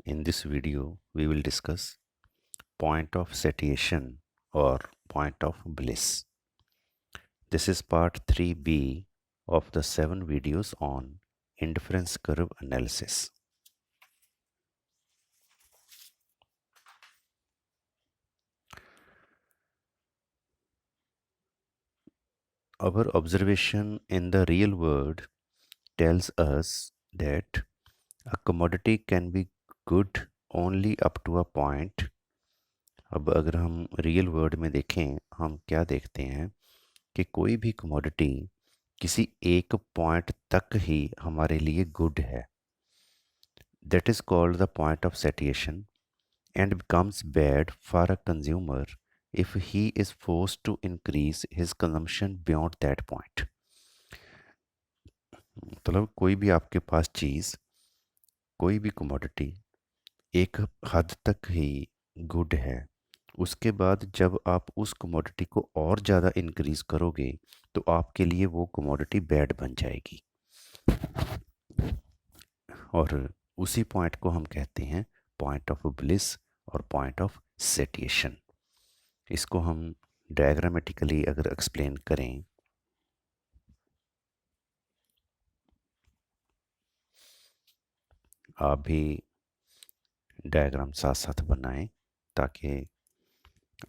In this video, we will discuss point of satiation or point of bliss. This is part 3b of the 7 videos on indifference curve analysis. Our observation in the real world tells us that a commodity can be good only up to a point. अब अगर हम real world में देखें, हम क्या देखते हैं कि कोई भी कमोडिटी किसी एक पॉइंट तक ही हमारे लिए गुड है. That is called the point of सैटिएशन and becomes bad for a consumer if he is forced to increase his consumption beyond that point. मतलब कोई भी आपके पास चीज़, कोई भी कमोडिटी एक हद तक ही गुड है. उसके बाद जब आप उस कमोडिटी को और ज़्यादा इंक्रीज करोगे तो आपके लिए वो कमोडिटी बैड बन जाएगी. और उसी पॉइंट को हम कहते हैं पॉइंट ऑफ ब्लिस और पॉइंट ऑफ सेटिएशन. इसको हम डायग्रामेटिकली अगर एक्सप्लेन करें, आप भी डायग्राम साथ साथ बनाएं ताकि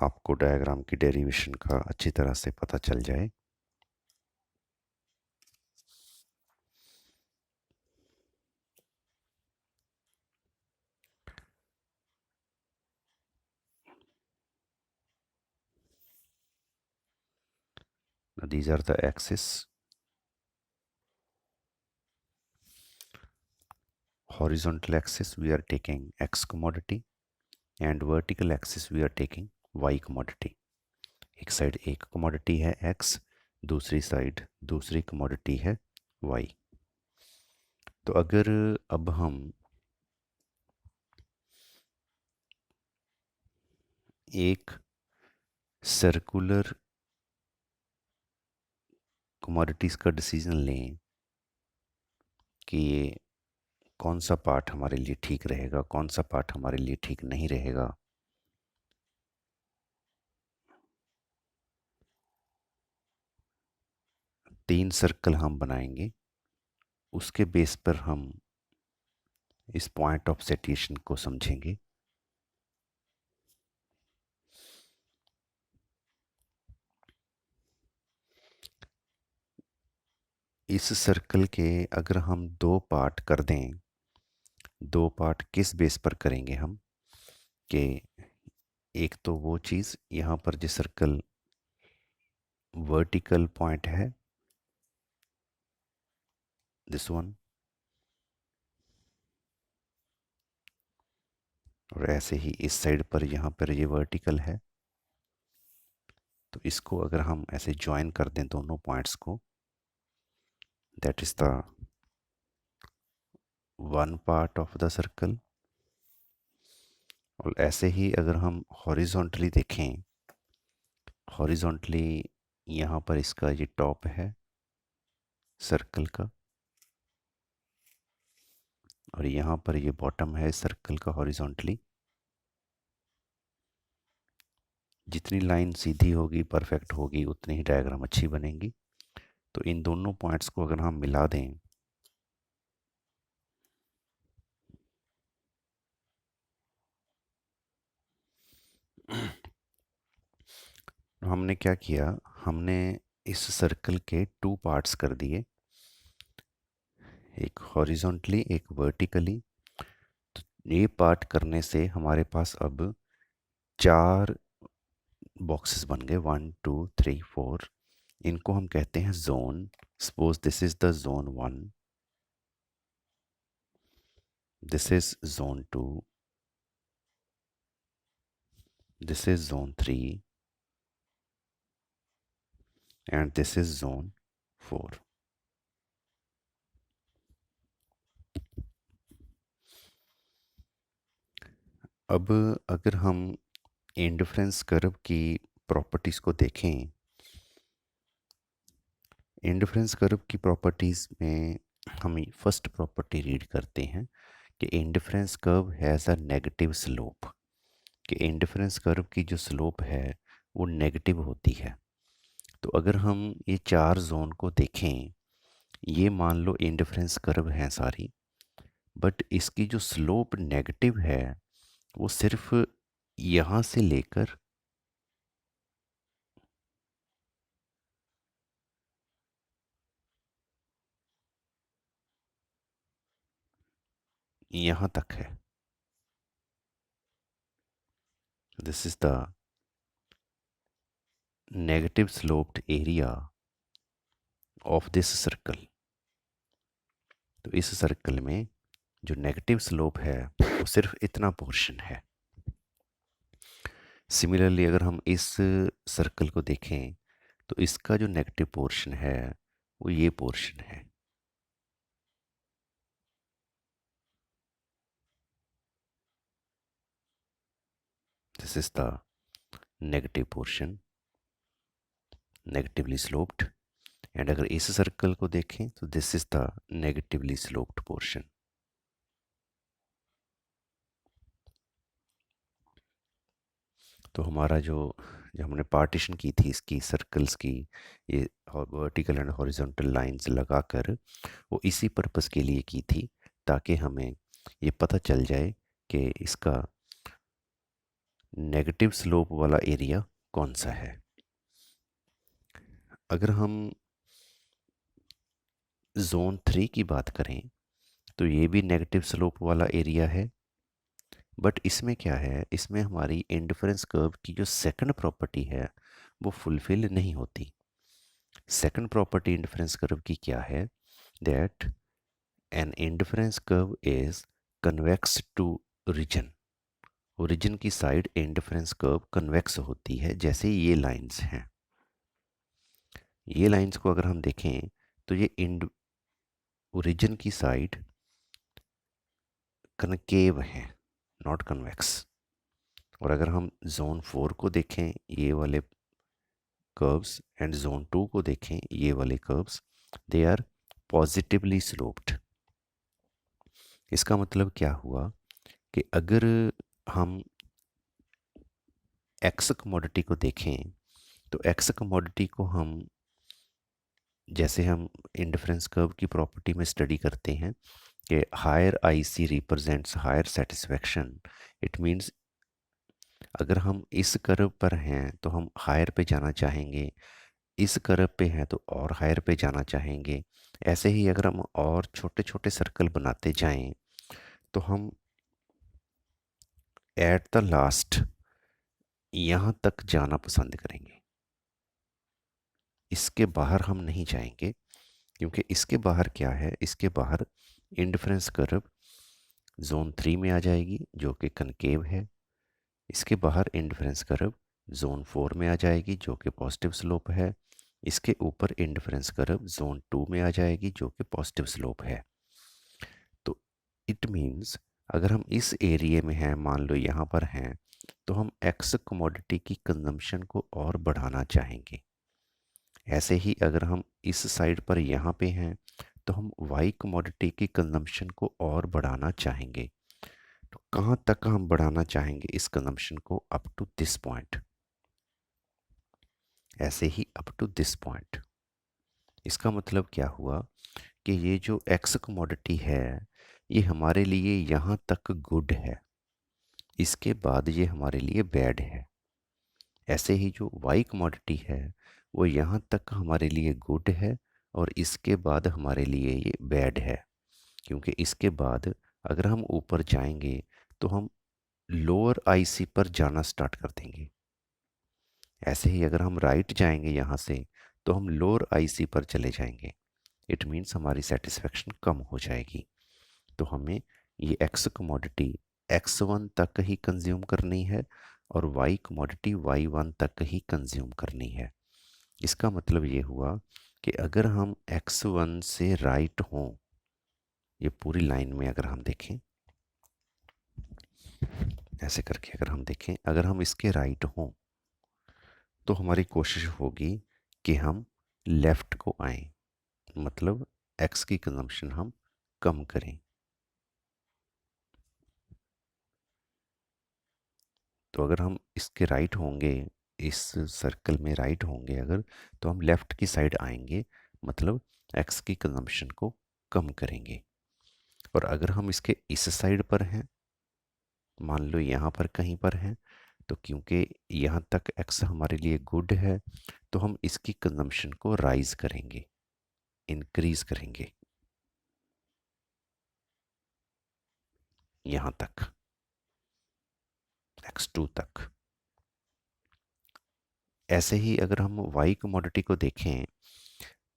आपको डायग्राम की डेरिवेशन का अच्छी तरह से पता चल जाए. These are the axes. Horizontal axis we are taking X commodity and vertical axis we are taking Y commodity. एक साइड एक कमोडिटी है X, दूसरी साइड दूसरी कमोडिटी है Y. तो अगर अब हम एक सर्कुलर कमोडिटीज़ का डिसीजन लें कि ये कौन सा पार्ट हमारे लिए ठीक रहेगा, कौन सा पार्ट हमारे लिए ठीक नहीं रहेगा, तीन सर्कल हम बनाएंगे. उसके बेस पर हम इस पॉइंट ऑफ सेटिएशन को समझेंगे. इस सर्कल के अगर हम दो पार्ट कर दें, दो पार्ट किस बेस पर करेंगे हम कि एक तो वो चीज़ यहाँ पर जो सर्कल वर्टिकल पॉइंट है, दिस वन, और ऐसे ही इस साइड पर यहाँ पर ये वर्टिकल है. तो इसको अगर हम ऐसे ज्वाइन कर दें दोनों पॉइंट्स को, that is the one part of the circle. और ऐसे ही अगर हम हॉरिजॉन्टली देखें, हॉरिजॉन्टली यहाँ पर इसका ये टॉप है सर्कल का, और यहाँ पर ये बॉटम है सर्कल का हॉरिजॉन्टली. जितनी लाइन सीधी होगी, परफेक्ट होगी, उतनी ही डायग्राम अच्छी बनेगी. तो इन दोनों पॉइंट्स को अगर हम मिला दें, हमने क्या किया, हमने इस सर्कल के टू पार्ट्स कर दिए, एक हॉरिजॉन्टली एक वर्टिकली. तो ये पार्ट करने से हमारे पास अब चार बॉक्सेस बन गए, 1 2 3 4. इनको हम कहते हैं zone. Suppose this is the zone 1, this is zone 2, this is zone 3 and this is zone 4. अब अगर हम इंडिफरेंस कर्व की प्रॉपर्टीज़ को देखें, इंडिफरेंस कर्व की प्रॉपर्टीज़ में हम फर्स्ट प्रॉपर्टी रीड करते हैं कि indifference curve has a negative slope, कि इंडिफरेंस कर्व की जो स्लोप है वो नेगेटिव होती है। तो अगर हम ये चार जोन को देखें, ये मान लो इंडिफरेंस कर्व हैं सारी, बट इसकी जो स्लोप नेगेटिव है वो सिर्फ यहाँ से लेकर यहाँ तक है। This is the negative sloped area of this circle. तो इस सर्कल में जो नेगेटिव स्लोप है वो सिर्फ इतना पोर्शन है। सिमिलरली अगर हम इस सर्कल को देखें तो इसका जो नेगेटिव पोर्शन है वो ये पोर्शन है। This is the negative portion, negatively sloped. And अगर इस सर्कल को देखें तो this is the negatively sloped portion. तो हमारा जो जो हमने पार्टीशन की थी इसकी सर्कल्स की, ये वर्टिकल एंड हॉरिजॉन्टल लाइंस लगाकर, वो इसी पर्पस के लिए की थी ताकि हमें ये पता चल जाए कि इसका नेगेटिव स्लोप वाला एरिया कौन सा है। अगर हम जोन 3 की बात करें तो ये भी नेगेटिव स्लोप वाला एरिया है, बट इसमें क्या है, इसमें हमारी इंडिफरेंस कर्व की जो सेकंड प्रॉपर्टी है वो फुलफिल नहीं होती। सेकंड प्रॉपर्टी इंडिफरेंस कर्व की क्या है, that an indifference curve is convex to origin. Origin की साइड इंडिफरेंस कर्व कन्वेक्स होती है, जैसे ये लाइंस हैं। ये लाइंस को अगर हम देखें तो ये ओरिजिन की साइड कनकेव है, नॉट कन्वेक्स। और अगर हम जोन 4 को देखें, ये वाले कर्व्स, एंड जोन 2 को देखें, ये वाले curves, they are positively sloped. इसका मतलब क्या हुआ कि अगर हम एक्स कमोडिटी को देखें तो एक्स कमोडिटी को हम, जैसे हम इंडिफरेंस कर्व की प्रॉपर्टी में स्टडी करते हैं कि higher I C represents higher satisfaction, it means अगर हम इस कर्व पर हैं तो हम हायर पे जाना चाहेंगे, इस कर्व पे हैं तो और हायर पे जाना चाहेंगे। ऐसे ही अगर हम और छोटे छोटे सर्कल बनाते जाएं तो हम एट द लास्ट यहाँ तक जाना पसंद करेंगे, इसके बाहर हम नहीं जाएंगे, क्योंकि इसके बाहर क्या है, इसके बाहर इंडिफरेंस कर्व जोन 3 में आ जाएगी जो कि कनकेव है। इसके बाहर इंडिफरेंस कर्व जोन 4 में आ जाएगी जो कि पॉजिटिव स्लोप है। इसके ऊपर इंडिफरेंस कर्व जोन 2 में आ जाएगी जो कि पॉजिटिव स्लोप है। तो इट मीन्स अगर हम इस एरिया में हैं, मान लो यहाँ पर हैं, तो हम एक्स कमोडिटी की कंजम्पशन को और बढ़ाना चाहेंगे। ऐसे ही अगर हम इस साइड पर यहाँ पे हैं तो हम वाई कमोडिटी की कंजम्पशन को और बढ़ाना चाहेंगे। तो कहाँ तक हम बढ़ाना चाहेंगे इस कंजम्पशन को, अप टू दिस पॉइंट, ऐसे ही अप टू दिस पॉइंट। इसका मतलब क्या हुआ कि ये जो एक्स कमोडिटी है ये हमारे लिए यहाँ तक गुड है, इसके बाद ये हमारे लिए बैड है। ऐसे ही जो वाई कमोडिटी है वो यहाँ तक हमारे लिए गुड है और इसके बाद हमारे लिए ये बैड है, क्योंकि इसके बाद अगर हम ऊपर जाएंगे तो हम लोअर आईसी पर जाना स्टार्ट कर देंगे। ऐसे ही अगर हम राइट जाएंगे यहाँ से तो हम लोअर आईसी पर चले जाएंगे। इट मीन्स हमारी सेटिस्फेक्शन कम हो जाएगी। तो हमें ये एक्स कमोडिटी x1 तक ही कंज्यूम करनी है और y कमोडिटी y1 तक ही कंज्यूम करनी है। इसका मतलब ये हुआ कि अगर हम x1 से राइट हों, ये पूरी लाइन में अगर हम देखें, ऐसे करके अगर हम देखें, अगर हम इसके राइट हों तो हमारी कोशिश होगी कि हम लेफ़्ट को आएं, मतलब x की कंजम्पशन हम कम करें। तो अगर हम इसके राइट होंगे, इस सर्कल में राइट होंगे अगर, तो हम लेफ़्ट की साइड आएंगे, मतलब एक्स की कंजम्पशन को कम करेंगे। और अगर हम इसके इस साइड पर हैं, मान लो यहाँ पर कहीं पर हैं, तो क्योंकि यहाँ तक एक्स हमारे लिए गुड है, तो हम इसकी कंजम्पशन को राइज करेंगे, इंक्रीज करेंगे यहाँ तक, x2 तक। ऐसे ही अगर हम y कमोडिटी को देखें,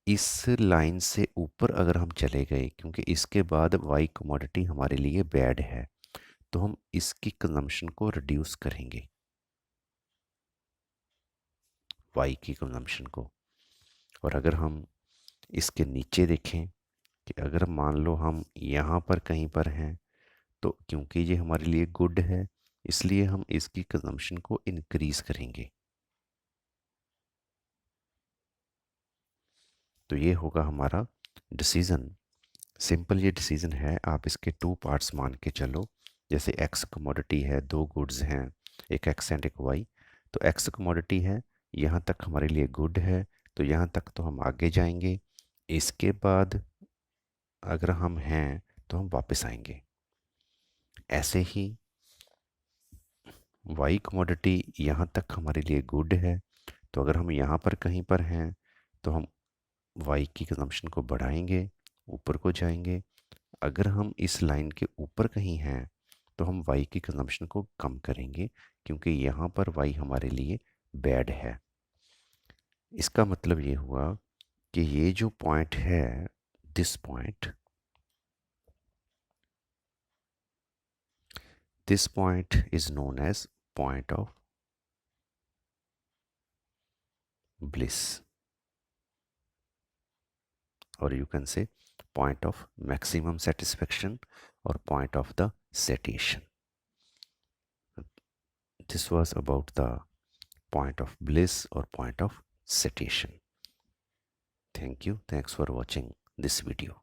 इस लाइन से ऊपर अगर हम चले गए, क्योंकि इसके बाद y कमोडिटी हमारे लिए बैड है, तो हम इसकी कंजम्पशन को रिड्यूस करेंगे, y की कंजम्पशन को। और अगर हम इसके नीचे देखें कि अगर मान लो हम यहाँ पर कहीं पर हैं, तो क्योंकि ये हमारे लिए गुड है, इसलिए हम इसकी कंजम्पशन को इंक्रीज करेंगे। तो ये होगा हमारा डिसीज़न। सिंपल ये डिसीज़न है, आप इसके टू पार्ट्स मान के चलो। जैसे एक्स कमोडिटी है, दो गुड्स हैं, एक एक्स एंड एक वाई। तो एक्स कमोडिटी है, यहाँ तक हमारे लिए गुड है, तो यहाँ तक तो हम आगे जाएंगे। इसके बाद अगर हम हैं तो हम वापस आएंगे। ऐसे ही वाई कमोडिटी यहाँ तक हमारे लिए गुड है, तो अगर हम यहाँ पर कहीं पर हैं तो हम वाई की कंजम्पशन को बढ़ाएंगे, ऊपर को जाएंगे। अगर हम इस लाइन के ऊपर कहीं हैं तो हम वाई की कंजम्पशन को कम करेंगे, क्योंकि यहाँ पर वाई हमारे लिए बैड है। इसका मतलब ये हुआ कि ये जो पॉइंट है, this point, this point is known as point of bliss, or you can say point of maximum satisfaction or point of the satiation. This was about the point of bliss or point of satiation. Thank you. Thanks for watching this video.